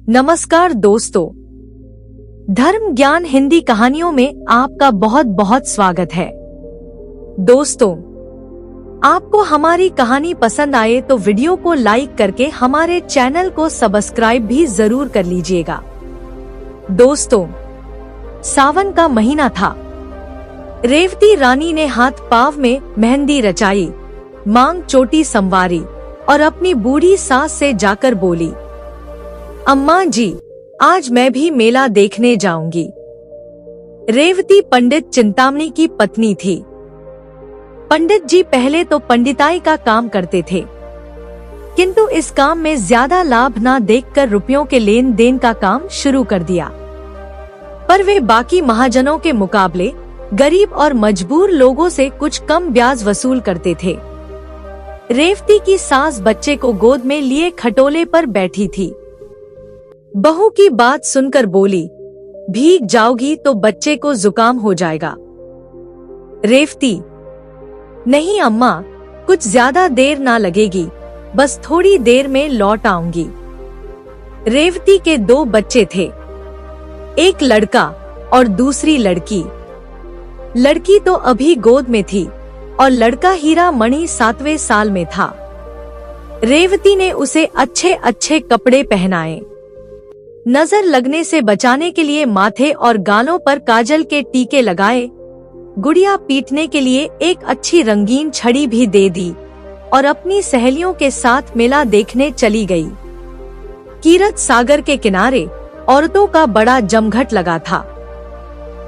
नमस्कार दोस्तों, धर्म ज्ञान हिंदी कहानियों में आपका बहुत बहुत स्वागत है। दोस्तों, आपको हमारी कहानी पसंद आए तो वीडियो को लाइक करके हमारे चैनल को सब्सक्राइब भी जरूर कर लीजिएगा। दोस्तों, सावन का महीना था। रेवती रानी ने हाथ पांव में मेहंदी रचाई, मांग चोटी संवारी और अपनी बूढ़ी सास से जाकर बोली, अम्मा जी, आज मैं भी मेला देखने जाऊंगी। रेवती पंडित चिंतामणि की पत्नी थी। पंडित जी पहले तो पंडिताई का काम करते थे, किंतु इस काम में ज्यादा लाभ न देखकर रुपयों के लेन देन का काम शुरू कर दिया। पर वे बाकी महाजनों के मुकाबले गरीब और मजबूर लोगों से कुछ कम ब्याज वसूल करते थे। रेवती की सास बच्चे को गोद में लिए खटोले पर बैठी थी। बहू की बात सुनकर बोली, भीग जाओगी तो बच्चे को जुकाम हो जाएगा। रेवती, नहीं अम्मा, कुछ ज्यादा देर ना लगेगी, बस थोड़ी देर में लौट आऊंगी। रेवती के दो बच्चे थे, एक लड़का और दूसरी लड़की। लड़की तो अभी गोद में थी और लड़का हीरा मणि 7वें साल में था। रेवती ने उसे अच्छे अच्छे कपड़े पहनाए, नजर लगने से बचाने के लिए माथे और गालों पर काजल के टीके लगाए, गुड़िया पीटने के लिए एक अच्छी रंगीन छड़ी भी दे दी और अपनी सहेलियों के साथ मेला देखने चली गई। कीरत सागर के किनारे औरतों का बड़ा जमघट लगा था।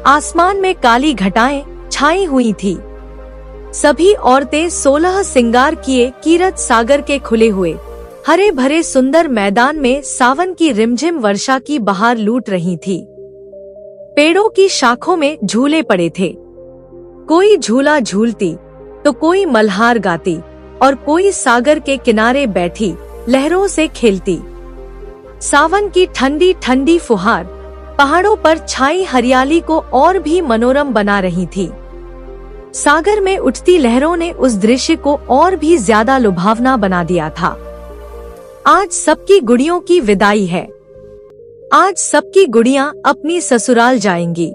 आसमान में काली घटाएं छाई हुई थी। सभी औरतें 16 सिंगार किए कीरत सागर के खुले हुए हरे भरे सुंदर मैदान में सावन की रिमझिम वर्षा की बहार लूट रही थी। पेड़ों की शाखों में झूले पड़े थे। कोई झूला झूलती तो कोई मल्हार गाती और कोई सागर के किनारे बैठी लहरों से खेलती। सावन की ठंडी ठंडी फुहार पहाड़ों पर छाई हरियाली को और भी मनोरम बना रही थी। सागर में उठती लहरों ने उस दृश्य को और भी ज्यादा लुभावना बना दिया था। आज सबकी गुड़ियों की विदाई है। आज सबकी गुड़ियां अपनी ससुराल जाएंगी।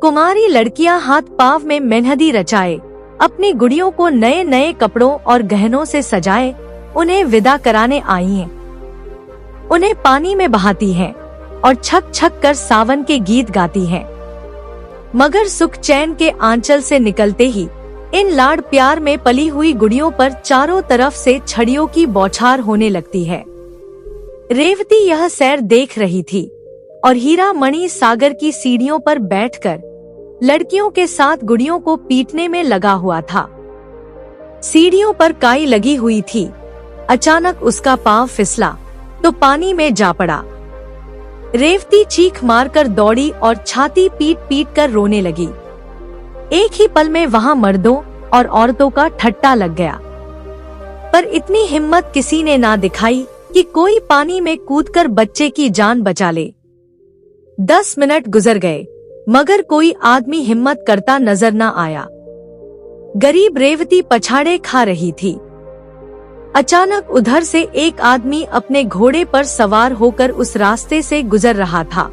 कुमारी लड़कियां हाथ पांव में मेहंदी रचाए अपनी गुड़ियों को नए नए कपड़ों और गहनों से सजाए उन्हें विदा कराने आई हैं। उन्हें पानी में बहाती हैं और छक छक कर सावन के गीत गाती हैं। मगर सुख चैन के आंचल से निकलते ही इन लाड प्यार में पली हुई गुड़ियों पर चारों तरफ से छड़ियों की बौछार होने लगती है। रेवती यह सैर देख रही थी और हीरा मणि सागर की सीढ़ियों पर बैठकर लड़कियों के साथ गुड़ियों को पीटने में लगा हुआ था। सीढ़ियों पर काई लगी हुई थी। अचानक उसका पांव फिसला तो पानी में जा पड़ा। रेवती चीख मारकर दौड़ी और छाती पीट पीट कर रोने लगी। एक ही पल में वहां मर्दों और औरतों का ठट्टा लग गया, पर इतनी हिम्मत किसी ने ना दिखाई कि कोई पानी में कूदकर बच्चे की जान बचा ले। 10 मिनट गुजर गए मगर कोई आदमी हिम्मत करता नजर न आया। गरीब रेवती पछाड़े खा रही थी। अचानक उधर से एक आदमी अपने घोड़े पर सवार होकर उस रास्ते से गुजर रहा था।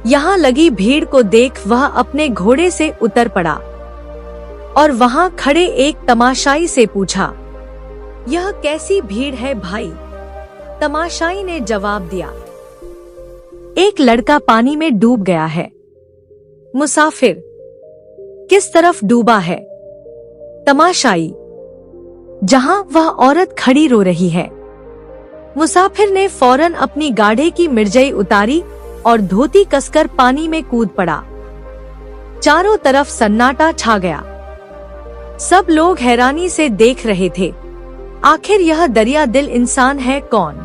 यहाँ लगी भीड़ को देख वह अपने घोड़े से उतर पड़ा और वहाँ खड़े एक तमाशाई से पूछा, यह कैसी भीड़ है भाई? तमाशाई ने जवाब दिया, एक लड़का पानी में डूब गया है। मुसाफिर, किस तरफ डूबा है? तमाशाई, जहाँ वह औरत खड़ी रो रही है। मुसाफिर ने फौरन अपनी गाढ़े की मिर्जई उतारी और धोती कसकर पानी में कूद पड़ा। चारों तरफ सन्नाटा छा गया। सब लोग हैरानी से देख रहे थे। आखिर यह दरिया दिल इंसान है कौन?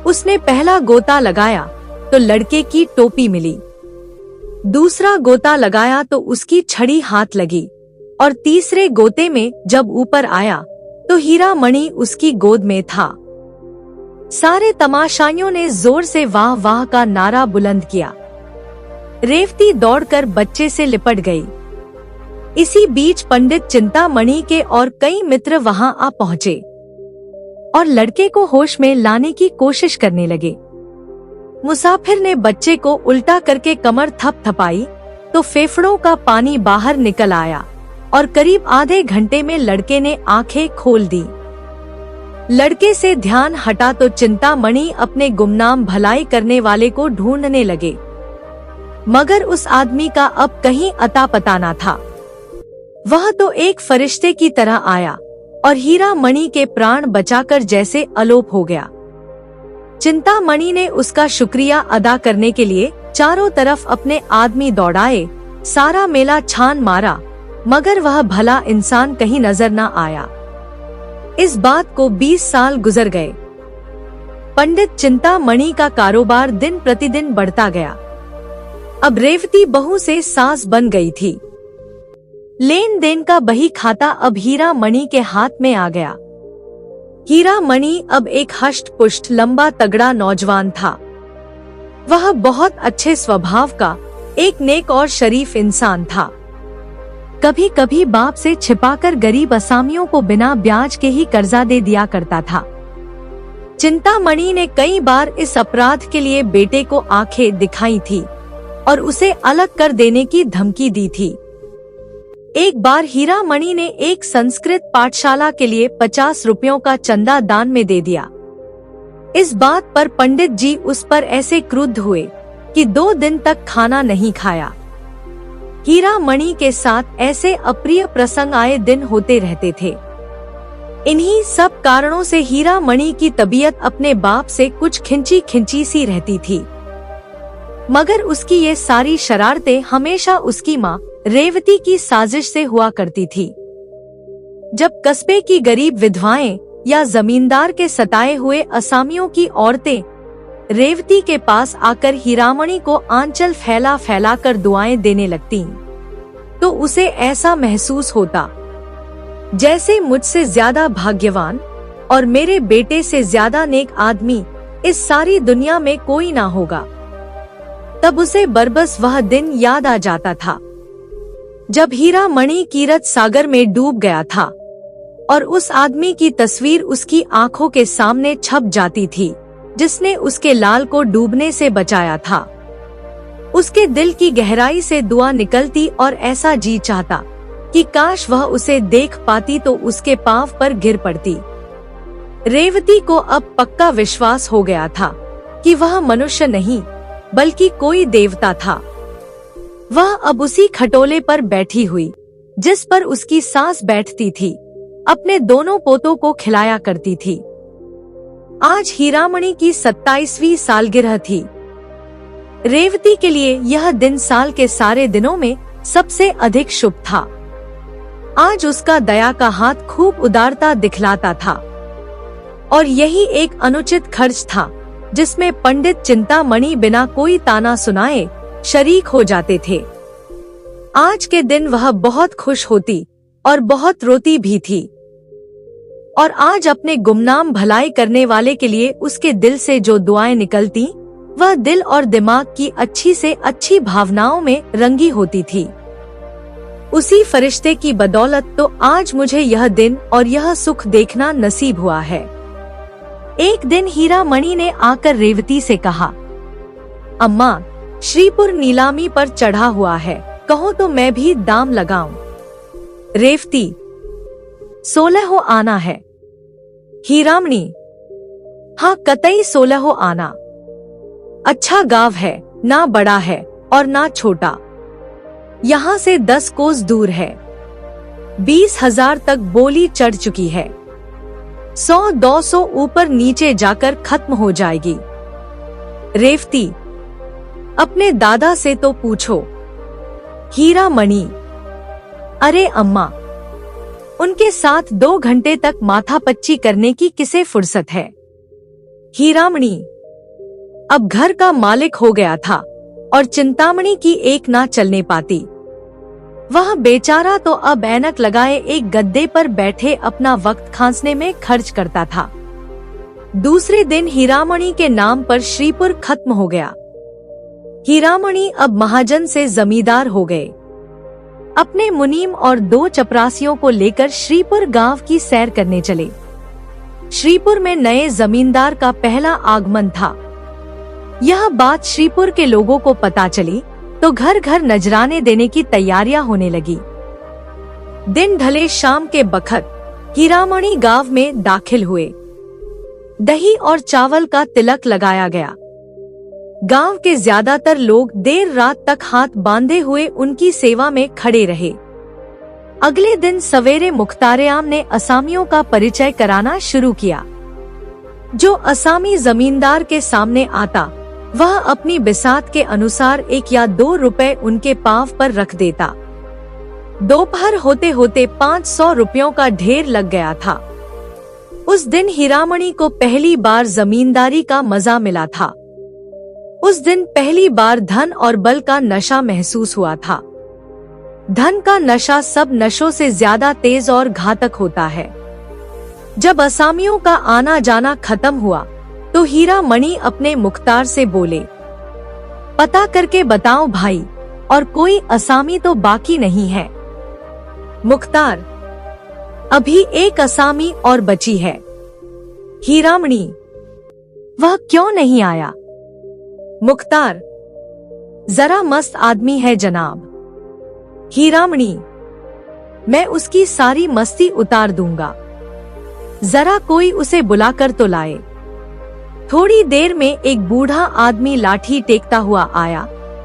उसने पहला गोता लगाया तो लड़के की टोपी मिली। दूसरा गोता लगाया तो उसकी छड़ी हाथ लगी और तीसरे गोते में जब ऊपर आया तो हीरा मणि उसकी गोद में था। सारे तमाशाइयों ने जोर से वाह वाह का नारा बुलंद किया। रेवती दौड़कर बच्चे से लिपट गई। इसी बीच पंडित चिंतामणि के और कई मित्र वहां आ पहुंचे और लड़के को होश में लाने की कोशिश करने लगे। मुसाफिर ने बच्चे को उल्टा करके कमर थपथपाई तो फेफड़ों का पानी बाहर निकल आया और करीब आधे घंटे में लड़के ने आंखें खोल दी। लड़के से ध्यान हटा तो चिंतामणि अपने गुमनाम भलाई करने वाले को ढूंढने लगे, मगर उस आदमी का अब कहीं अता पता न था। वह तो एक फरिश्ते की तरह आया और हीरा मणि के प्राण बचाकर जैसे अलोप हो गया। चिंतामणि ने उसका शुक्रिया अदा करने के लिए चारों तरफ अपने आदमी दौड़ाए, सारा मेला छान मारा, मगर वह भला इंसान कहीं नजर न आया। इस बात को 20 साल गुजर गए। पंडित चिंतामणि का कारोबार दिन प्रतिदिन बढ़ता गया। अब रेवती बहू से सास बन गई थी। लेन देन का बही खाता अब हीरा मणि के हाथ में आ गया। हीरा मणि अब एक हष्ट पुष्ट लंबा तगड़ा नौजवान था। वह बहुत अच्छे स्वभाव का एक नेक और शरीफ इंसान था। कभी कभी बाप से छिपाकर गरीब असामियों को बिना ब्याज के ही कर्जा दे दिया करता था। चिंतामणि ने कई बार इस अपराध के लिए बेटे को आंखें दिखाई थी और उसे अलग कर देने की धमकी दी थी। एक बार हीरा मणि ने एक संस्कृत पाठशाला के लिए 50 रुपयों का चंदा दान में दे दिया। इस बात पर पंडित जी उस पर ऐसे क्रुद्ध हुए कि 2 दिन तक खाना नहीं खाया। हीरा मणि के साथ ऐसे अप्रिय प्रसंग आए दिन होते रहते थे। इन्हीं सब कारणों से हीरा मणि की तबीयत अपने बाप से कुछ खिंची खिंची सी रहती थी, मगर उसकी ये सारी शरारतें हमेशा उसकी माँ रेवती की साजिश से हुआ करती थी। जब कस्बे की गरीब विधवाएं या जमींदार के सताए हुए असामियों की औरतें रेवती के पास आकर हीरामणि को आंचल फैला फैला कर दुआएं देने लगती, तो उसे ऐसा महसूस होता जैसे मुझसे ज्यादा भाग्यवान और मेरे बेटे से ज्यादा नेक आदमी इस सारी दुनिया में कोई ना होगा। तब उसे बरबस वह दिन याद आ जाता था जब हीरा मणि कीरत सागर में डूब गया था और उस आदमी की तस्वीर उसकी आंखों के सामने छप जाती थी जिसने उसके लाल को डूबने से बचाया था। उसके दिल की गहराई से दुआ निकलती और ऐसा जी चाहता कि काश वह उसे देख पाती तो उसके पांव पर गिर पड़ती। रेवती को अब पक्का विश्वास हो गया था कि वह मनुष्य नहीं बल्कि कोई देवता था। वह अब उसी खटोले पर बैठी हुई जिस पर उसकी सास बैठती थी, अपने दोनों पोतों को खिलाया करती थी। आज हीरामणि की 27वीं सालगिरह थी। रेवती के लिए यह दिन साल के सारे दिनों में सबसे अधिक शुभ था। आज उसका दया का हाथ खूब उदारता दिखलाता था और यही एक अनुचित खर्च था जिसमें पंडित चिंतामणि बिना कोई ताना सुनाए शरीक हो जाते थे। आज के दिन वह बहुत खुश होती और बहुत रोती भी थी, और आज अपने गुमनाम भलाई करने वाले के लिए उसके दिल से जो दुआएं निकलती वह दिल और दिमाग की अच्छी से अच्छी भावनाओं में रंगी होती थी। उसी फरिश्ते की बदौलत तो आज मुझे यह दिन और यह सुख देखना नसीब हुआ है। एक दिन हीरा मणि ने आकर रेवती से कहा, अम्मा, श्रीपुर नीलामी पर चढ़ा हुआ है, कहो तो मैं भी दाम लगाऊं। रेवती, 16 आना है। हीरामणि, हाँ कतई 16 आना। अच्छा गांव है, ना बड़ा है और ना छोटा, यहाँ से 10 कोस दूर है। 20,000 तक बोली चढ़ चुकी है, 100-200 ऊपर नीचे जाकर खत्म हो जाएगी। रेवती, अपने दादा से तो पूछो। हीरामणि, अरे अम्मा, उनके साथ 2 घंटे तक माथापच्ची करने की किसे फुर्सत है। हीरामणि, अब घर का मालिक हो गया था और चिंतामणि की एक ना चलने पाती। वह बेचारा तो अब ऐनक लगाए एक गद्दे पर बैठे अपना वक्त खांसने में खर्च करता था। दूसरे दिन हीरामणि के नाम पर श्रीपुर खत्म हो गया। हीरामणि अब महाजन से जमींदार हो गए। अपने मुनीम और 2 चपरासियों को लेकर श्रीपुर गांव की सैर करने चले। श्रीपुर में नए जमींदार का पहला आगमन था। यह बात श्रीपुर के लोगों को पता चली तो घर घर नजराने देने की तैयारियां होने लगी। दिन ढले शाम के बखत हीरामणि गांव में दाखिल हुए। दही और चावल का तिलक लगाया गया। गांव के ज्यादातर लोग देर रात तक हाथ बांधे हुए उनकी सेवा में खड़े रहे। अगले दिन सवेरे मुख्तार-ए-आम ने असामियों का परिचय कराना शुरू किया। जो असामी जमींदार के सामने आता वह अपनी बिसात के अनुसार 1 या 2 रुपए उनके पांव पर रख देता। दोपहर होते होते 500 रुपयों का ढेर लग गया था। उस दिन हीरामणि को पहली बार जमींदारी का मजा मिला था। उस दिन पहली बार धन और बल का नशा महसूस हुआ था। धन का नशा सब नशों से ज्यादा तेज और घातक होता है। जब असामियों का आना जाना खत्म हुआ तो हीरामणि अपने मुख्तार से बोले, पता करके बताओ भाई, और कोई असामी तो बाकी नहीं है। मुख्तार, अभी एक असामी और बची है। हीरामणि, वह क्यों नहीं आया? मुख्तार, जरा मस्त आदमी है जनाब। हीरामणि, मैं उसकी सारी मस्ती उतार दूंगा, जरा कोई उसे बुलाकर तो लाए। थोड़ी देर में एक बूढ़ा आदमी लाठी टेकता हुआ आया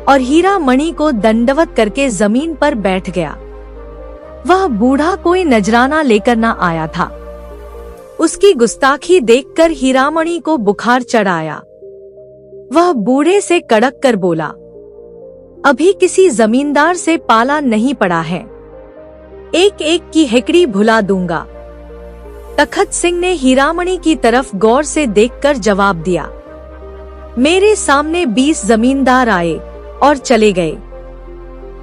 और हीरामणि को दंडवत करके जमीन पर बैठ गया। वह बूढ़ा कोई नजराना लेकर न आया था। उसकी गुस्ताखी देखकर हीरामणि को बुखार चढ़ आया। वह बूढ़े से कड़क कर बोला, अभी किसी जमींदार से पाला नहीं पड़ा है, एक एक की हेकड़ी भुला दूंगा। तखत सिंह ने हीरामणि की तरफ गौर से देखकर जवाब दिया, मेरे सामने 20 जमींदार आए और चले गए,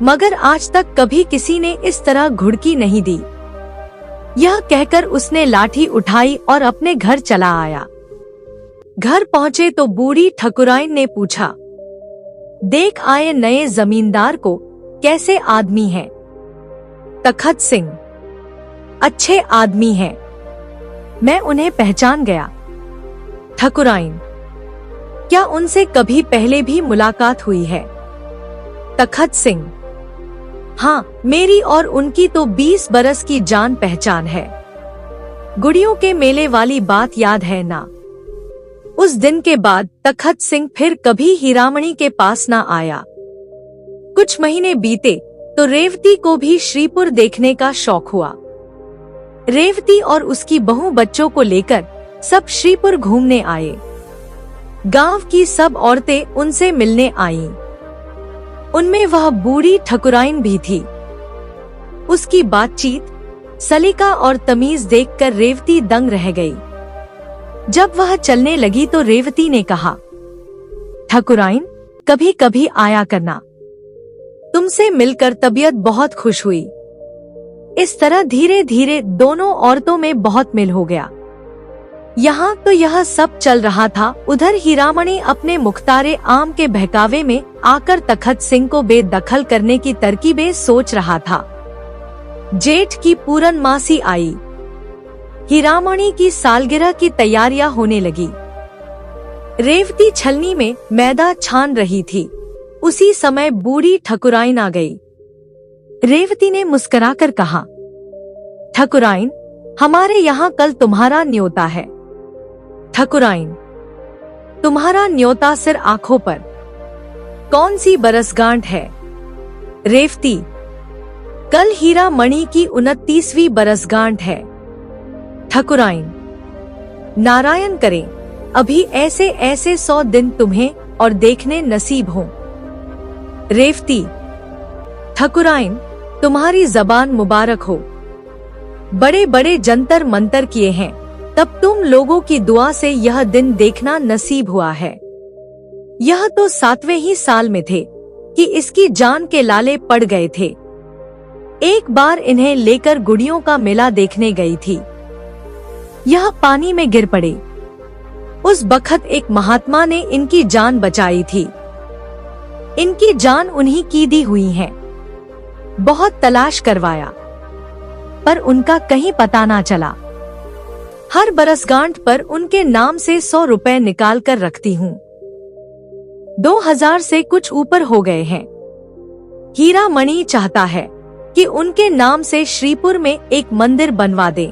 मगर आज तक कभी किसी ने इस तरह घुड़की नहीं दी। यह कहकर उसने लाठी उठाई और अपने घर चला आया। घर पहुंचे तो बूढ़ी ठकुराइन ने पूछा, देख आए नए जमींदार को, कैसे आदमी है? तखत सिंह, अच्छे आदमी हैं, मैं उन्हें पहचान गया। ठकुराइन, क्या उनसे कभी पहले भी मुलाकात हुई है? तखत सिंह, हाँ, मेरी और उनकी तो 20 बरस की जान पहचान है। गुड़ियों के मेले वाली बात याद है ना? उस दिन के बाद तखत सिंह फिर कभी हीरामणि के पास ना आया। कुछ महीने बीते तो रेवती को भी श्रीपुर देखने का शौक हुआ। रेवती और उसकी बहू बच्चों को लेकर सब श्रीपुर घूमने आए। गांव की सब औरतें उनसे मिलने आईं। उनमें वह बूढ़ी ठकुराइन भी थी। उसकी बातचीत, सलीका और तमीज देखकर रेवती दंग रह गई। जब वह चलने लगी तो रेवती ने कहा, ठकुराइन, कभी कभी आया करना, तुमसे मिलकर तबीयत बहुत खुश हुई। इस तरह धीरे धीरे दोनों औरतों में बहुत मिल हो गया। यहाँ तो यह सब चल रहा था, उधर हीरामणि अपने मुख्तार-ए-आम के बहकावे में आकर तखत सिंह को बेदखल करने की तरकीबें सोच रहा था। जेठ की पूर्णमासी आई। हीरामणि की सालगिरह की तैयारियां होने लगी। रेवती छलनी में मैदा छान रही थी। उसी समय बूढ़ी ठकुराइन आ गई। रेवती ने मुस्कुराकर कहा, ठकुराइन, हमारे यहाँ कल तुम्हारा न्योता है। ठकुराइन, तुम्हारा न्योता सिर आंखों पर, कौन सी बरसगांठ है? रेवती, कल हीरामणि की 29वीं बरसगांठ है। ठकुराइन, नारायण करे, अभी ऐसे ऐसे 100 दिन तुम्हें और देखने नसीब हो। रेवती, ठकुराइन, तुम्हारी जबान मुबारक हो। बड़े बड़े जंतर मंतर किए हैं, तब तुम लोगों की दुआ से यह दिन देखना नसीब हुआ है। यह तो 7वें ही साल में थे कि इसकी जान के लाले पड़ गए थे। एक बार इन्हें लेकर गुड़ियों का मेला देखने गई थी। यह पानी में गिर पड़े। उस बखत एक महात्मा ने इनकी जान बचाई थी। इनकी जान उन्हीं की दी हुई है। बहुत तलाश करवाया, पर उनका कहीं पता ना चला। हर बरसगांठ पर उनके नाम से 100 रुपए निकाल कर रखती हूँ। 2000 से कुछ ऊपर हो गए हैं। हीरा मणि चाहता है कि उनके नाम से श्रीपुर में एक मंदिर बनवा दे।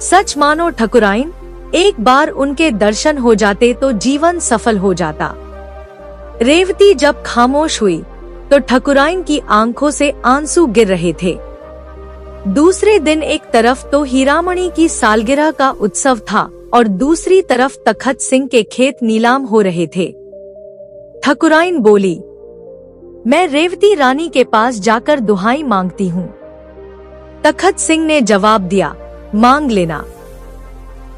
सच मानो ठकुराइन, एक बार उनके दर्शन हो जाते तो जीवन सफल हो जाता। रेवती जब खामोश हुई तो ठकुराइन की आंखों से आंसू गिर रहे थे। दूसरे दिन एक तरफ तो हीरामणि की सालगिरह का उत्सव था और दूसरी तरफ तखत सिंह के खेत नीलाम हो रहे थे। ठकुराइन बोली, मैं रेवती रानी के पास जाकर दुहाई मांगती हूँ। तखत सिंह ने जवाब दिया, मांग लेना,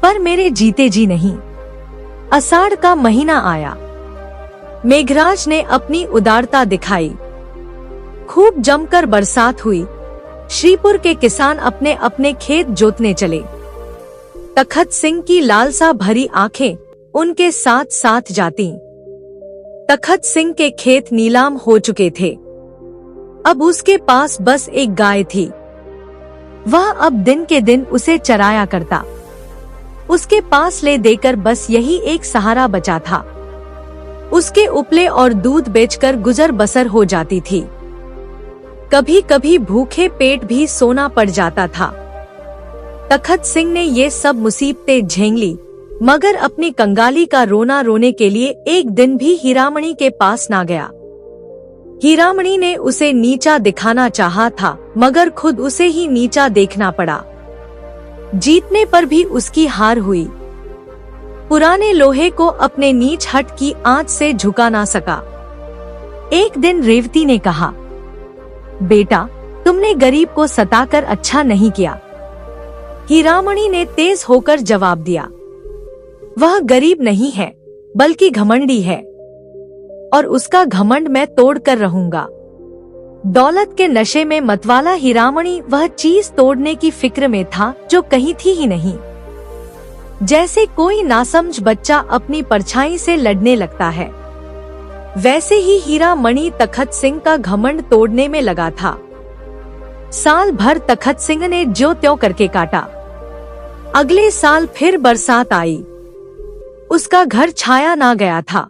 पर मेरे जीते जी नहीं। आषाढ़ का महीना आया। मेघराज ने अपनी उदारता दिखाई। खूब जमकर बरसात हुई। श्रीपुर के किसान अपने अपने खेत जोतने चले। तखत सिंह की लालसा भरी आंखें उनके साथ साथ जाती। तखत सिंह के खेत नीलाम हो चुके थे। अब उसके पास बस एक गाय थी। वह अब दिन के दिन उसे चराया करता। उसके पास ले देकर बस यही एक सहारा बचा था। उसके उपले और दूध बेचकर गुजर बसर हो जाती थी। कभी कभी भूखे पेट भी सोना पड़ जाता था। तखत सिंह ने ये सब मुसीबतें झेल ली, मगर अपनी कंगाली का रोना रोने के लिए एक दिन भी हीरामणि के पास ना गया। हीरामणि ने उसे नीचा दिखाना चाहा था, मगर खुद उसे ही नीचा देखना पड़ा। जीतने पर भी उसकी हार हुई। पुराने लोहे को अपने नीच हट की आंच से झुका ना सका। एक दिन रेवती ने कहा, बेटा, तुमने गरीब को सताकर अच्छा नहीं किया। हीरामणि ने तेज होकर जवाब दिया, वह गरीब नहीं है, बल्कि घमंडी है, और उसका घमंड मैं तोड़ कर रहूंगा। दौलत के नशे में मतवाला हीरामणि वह चीज तोड़ने की फिक्र में था जो कहीं थी ही नहीं। जैसे कोई नासमझ बच्चा अपनी परछाई से लड़ने लगता है, वैसे ही हीरामणि तखत सिंह का घमंड तोड़ने में लगा था। साल भर तखत सिंह ने ज्यों त्यों करके काटा। अगले साल फिर बरसात आई। उसका घर छाया ना गया था।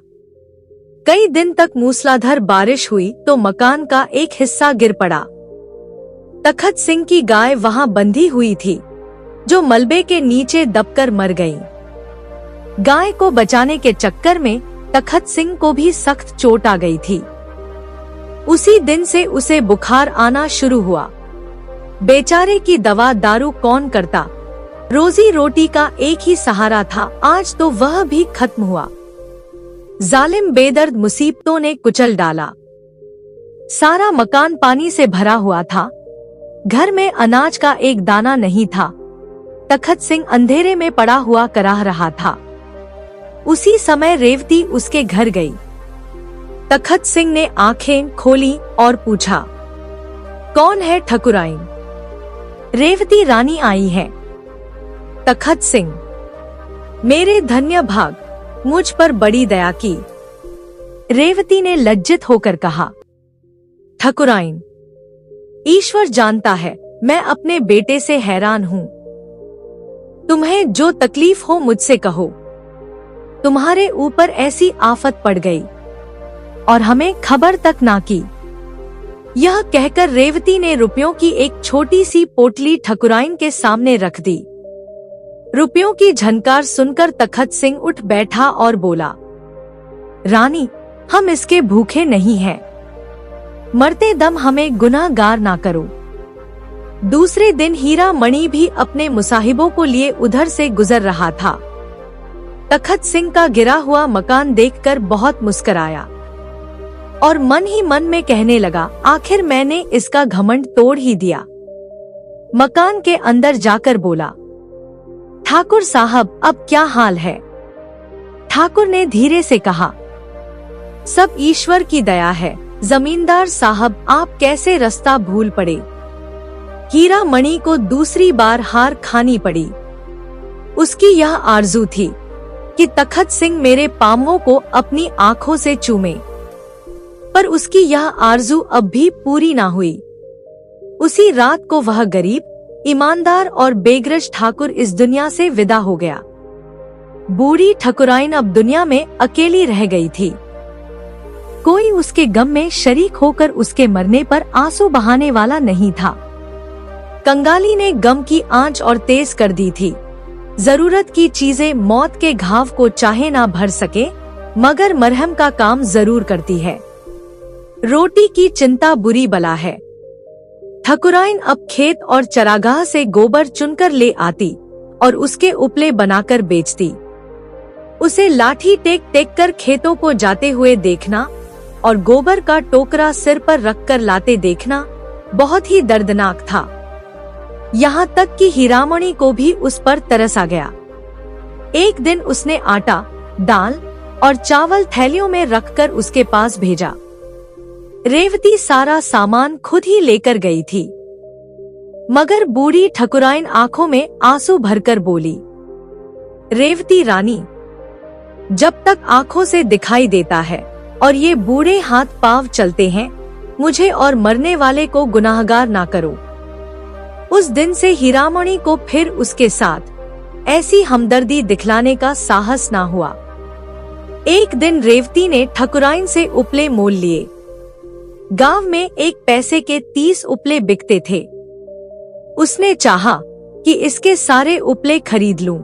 कई दिन तक मूसलाधार बारिश हुई तो मकान का एक हिस्सा गिर पड़ा। तखत सिंह की गाय वहां बंधी हुई थी, जो मलबे के नीचे दबकर मर गई। गाय को बचाने के चक्कर में तखत सिंह को भी सख्त चोट आ गई थी। उसी दिन से उसे बुखार आना शुरू हुआ। बेचारे की दवा दारू कौन करता। रोजी रोटी का एक ही सहारा था, आज तो वह भी खत्म हुआ। जालिम बेदर्द मुसीबतों ने कुचल डाला। सारा मकान पानी से भरा हुआ था। घर में अनाज का एक दाना नहीं था। तखत सिंह अंधेरे में पड़ा हुआ कराह रहा था। उसी समय रेवती उसके घर गई। तखत सिंह ने आंखें खोली और पूछा, कौन है ठकुराइन? रेवती रानी आई है। तखत सिंह, मेरे धन्य भाग, मुझ पर बड़ी दया की। रेवती ने लज्जित होकर कहा, ठकुराइन, ईश्वर जानता है मैं अपने बेटे से हैरान हूँ। तुम्हें जो तकलीफ हो मुझसे कहो। तुम्हारे ऊपर ऐसी आफत पड़ गई और हमें खबर तक ना की। यह कहकर रेवती ने रुपयों की एक छोटी सी पोटली ठकुराइन के सामने रख दी। रुपयों की झनकार सुनकर तखत सिंह उठ बैठा और बोला, रानी, हम इसके भूखे नहीं हैं। मरते दम हमें गुनाहगार ना करो। दूसरे दिन हीरामणि भी अपने मुसाहिबों को लिए उधर से गुजर रहा था। तखत सिंह का गिरा हुआ मकान देखकर बहुत मुस्कुराया और मन ही मन में कहने लगा, आखिर मैंने इसका घमंड तोड़ ही दिया। मकान के अंदर जाकर बोला, ठाकुर साहब, अब क्या हाल है? ठाकुर ने धीरे से कहा, सब ईश्वर की दया है। जमींदार साहब, आप कैसे रास्ता भूल पड़े? हीरामणि को दूसरी बार हार खानी पड़ी। उसकी यह आरजू थी कि तखत सिंह मेरे पांवों को अपनी आंखों से चूमे, पर उसकी यह आरजू अब भी पूरी ना हुई। उसी रात को वह गरीब, ईमानदार और बेगरज ठाकुर इस दुनिया से विदा हो गया। बूढ़ी ठकुराइन अब दुनिया में अकेली रह गई थी। कोई उसके गम में शरीक होकर उसके मरने पर आंसू बहाने वाला नहीं था। कंगाली ने गम की आंच और तेज कर दी थी। जरूरत की चीजें मौत के घाव को चाहे ना भर सके, मगर मरहम का काम जरूर करती है। रोटी की चिंता बुरी बला है। ठकुराइन अब खेत और चरागाह से गोबर चुनकर ले आती और उसके उपले बनाकर बेचती। उसे लाठी टेक टेक कर खेतों को जाते हुए देखना और गोबर का टोकरा सिर पर रखकर लाते देखना बहुत ही दर्दनाक था। यहाँ तक कि हीरामणि को भी उस पर तरस आ गया। एक दिन उसने आटा, दाल और चावल थैलियों में रखकर उसके पास भेजा। रेवती सारा सामान खुद ही लेकर गई थी, मगर बूढ़ी ठकुराइन आंखों में आंसू भरकर बोली, रेवती रानी, जब तक आंखों से दिखाई देता है और ये बूढ़े हाथ पांव चलते हैं, मुझे और मरने वाले को गुनाहगार ना करो। उस दिन से हीरामणि को फिर उसके साथ ऐसी हमदर्दी दिखलाने का साहस ना हुआ। एक दिन रेवती ने ठकुराइन से उपले मोल लिए। गांव में 1 पैसे के 30 उपले बिकते थे। उसने चाहा कि इसके सारे उपले खरीद लूं।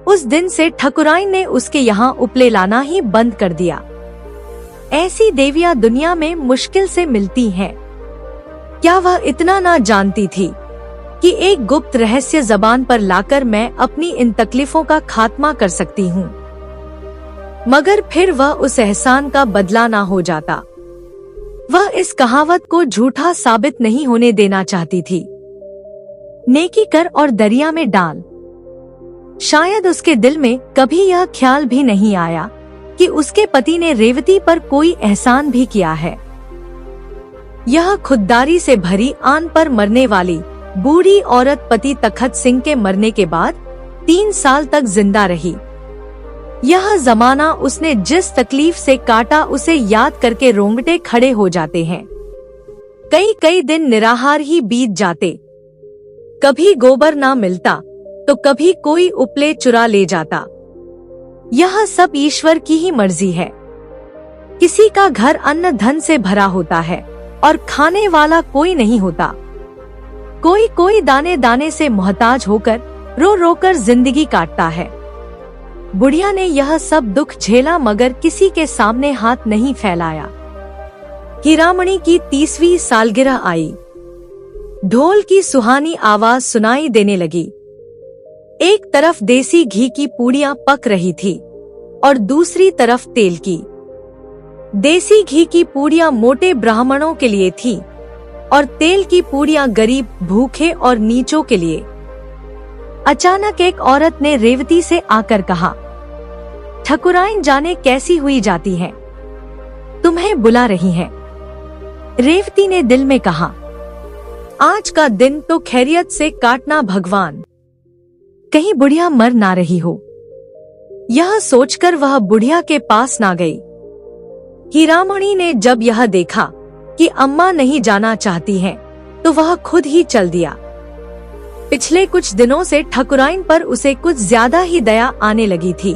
उस दिन से ठकुराइन ने उसके यहाँ उपले लाना ही बंद कर दिया। ऐसी देवियां दुनिया में मुश्किल से मिलती हैं। क्या वह इतना ना जानती थी कि एक गुप्त रहस्य जबान पर लाकर मैं अपनी इन तकलीफों का खात्मा कर सकती हूँ। मगर फिर वह उस एहसान का बदला ना हो जाता। वह इस कहावत को झूठा साबित नहीं होने देना चाहती थी। नेकी कर और दरिया में डाल। शायद उसके दिल में कभी यह ख्याल भी नहीं आया कि उसके पति ने रेवती पर कोई एहसान भी किया है। यह खुददारी से भरी आन पर मरने वाली बूढ़ी औरत पति तखत सिंह के मरने के बाद 3 साल तक जिंदा रही। यह जमाना उसने जिस तकलीफ से काटा उसे याद करके रोंगटे खड़े हो जाते हैं। कई कई दिन निराहार ही बीत जाते। कभी गोबर ना मिलता तो कभी कोई उपले चुरा ले जाता। यह सब ईश्वर की ही मर्जी है। किसी का घर अन्न धन से भरा होता है और खाने वाला कोई नहीं होता। कोई कोई दाने दाने से मोहताज होकर रो रो कर जिंदगी काटता है। बुढ़िया ने यह सब दुख झेला मगर किसी के सामने हाथ नहीं फैलाया। हीरामणि की 30वीं सालगिरह आई। ढोल की सुहानी आवाज सुनाई देने लगी। एक तरफ देसी घी की पूड़ियां पक रही थी और दूसरी तरफ तेल की। देसी घी की पूड़ियां मोटे ब्राह्मणों के लिए थी और तेल की पूड़ियां गरीब, भूखे और नीचों के लिए। अचानक एक औरत ने रेवती से आकर कहा, ठकुराइन जाने कैसी हुई जाती है, तुम्हें बुला रही हैं। रेवती ने दिल में कहा, आज का दिन तो खैरियत से काटना भगवान, कहीं बुढ़िया मर ना रही हो। यह सोचकर वह बुढ़िया के पास ना गई। हीरामणि ने जब यह देखा कि अम्मा नहीं जाना चाहती हैं, तो वह खुद ही चल दिया। पिछले कुछ दिनों से ठकुराइन पर उसे कुछ ज्यादा ही दया आने लगी थी।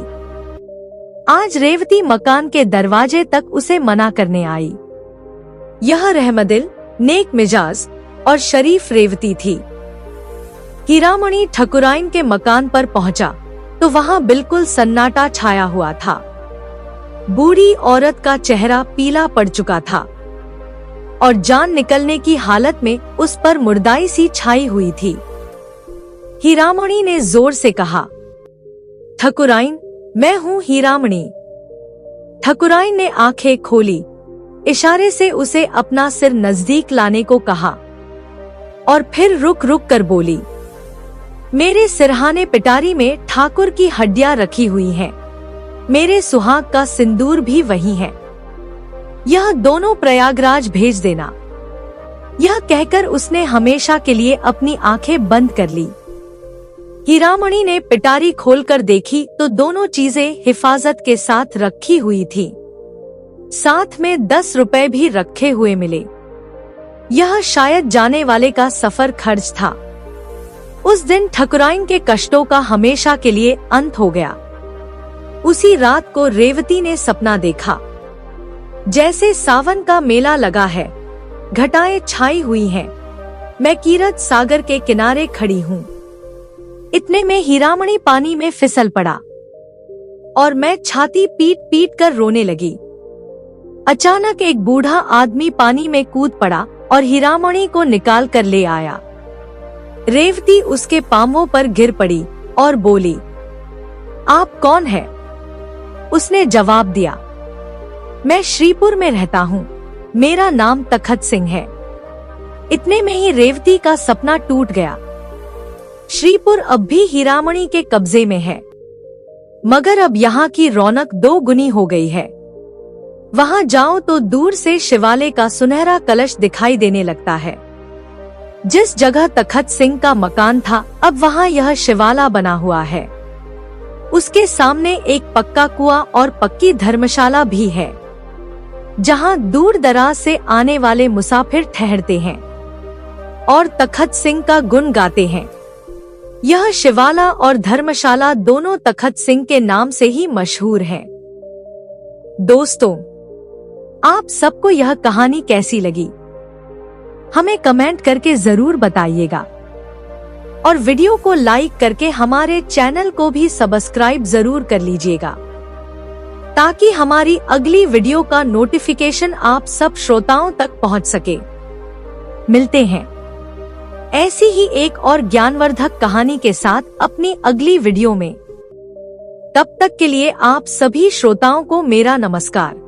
आज रेवती मकान के दरवाजे तक उसे मना करने आई। यह रहमदिल, नेक मिजाज और शरीफ रेवती थी। हीरामणि ठकुराइन के मकान पर पहुंचा तो वहां बिल्कुल सन्नाटा छाया हुआ था। बूढ़ी औरत का चेहरा पीला पड़ चुका था और जान निकलने की हालत में उस पर मुर्दाई सी छाई हुई थी। हीरामणि ने जोर से कहा, ठकुराइन, मैं हूँ हीरामणि। ठकुराइन ने आंखें खोली, इशारे से उसे अपना सिर नजदीक लाने को कहा और फिर रुक रुक कर बोली, मेरे सिरहाने पिटारी में ठाकुर की हड्डियां रखी हुई हैं। मेरे सुहाग का सिंदूर भी वही है। यह दोनों प्रयागराज भेज देना। यह कहकर उसने हमेशा के लिए अपनी आंखें बंद कर ली। हीरामणि ने पिटारी खोलकर देखी तो दोनों चीजें हिफाजत के साथ रखी हुई थी। साथ में 10 रुपए भी रखे हुए मिले। यह शायद जाने वाले का सफर खर्च था। उस दिन ठकुराइन के कष्टों का हमेशा के लिए अंत हो गया। उसी रात को रेवती ने सपना देखा। जैसे सावन का मेला लगा है, घटाएं छाई हुई हैं। मैं कीरत सागर के किनारे खड़ी हूँ। इतने में हीरामणि पानी में फिसल पड़ा और मैं छाती पीट पीट कर रोने लगी। अचानक एक बूढ़ा आदमी पानी में कूद पड़ा और हीरामणि को निकाल कर ले आया। रेवती उसके पांवों पर गिर पड़ी और बोली, आप कौन है? उसने जवाब दिया, मैं श्रीपुर में रहता हूँ, मेरा नाम तखत सिंह है। इतने में ही रेवती का सपना टूट गया। श्रीपुर अब भी हीरामणि के कब्जे में है, मगर अब यहाँ की रौनक 2 गुनी हो गई है। वहाँ जाओ तो दूर से शिवालय का सुनहरा कलश दिखाई देने लगता है। जिस जगह तखत सिंह का मकान था, अब वहाँ यह शिवाला बना हुआ है। उसके सामने एक पक्का कुआं और पक्की धर्मशाला भी है, जहाँ दूर दराज से आने वाले मुसाफिर ठहरते हैं और तखत सिंह का गुण गाते हैं। यह शिवाला और धर्मशाला दोनों तखत सिंह के नाम से ही मशहूर हैं। दोस्तों, आप सबको यह कहानी कैसी लगी? हमें कमेंट करके जरूर बताइएगा और वीडियो को लाइक करके हमारे चैनल को भी सब्सक्राइब जरूर कर लीजिएगा, ताकि हमारी अगली वीडियो का नोटिफिकेशन आप सब श्रोताओं तक पहुंच सके। मिलते हैं ऐसी ही एक और ज्ञानवर्धक कहानी के साथ अपनी अगली वीडियो में। तब तक के लिए आप सभी श्रोताओं को मेरा नमस्कार।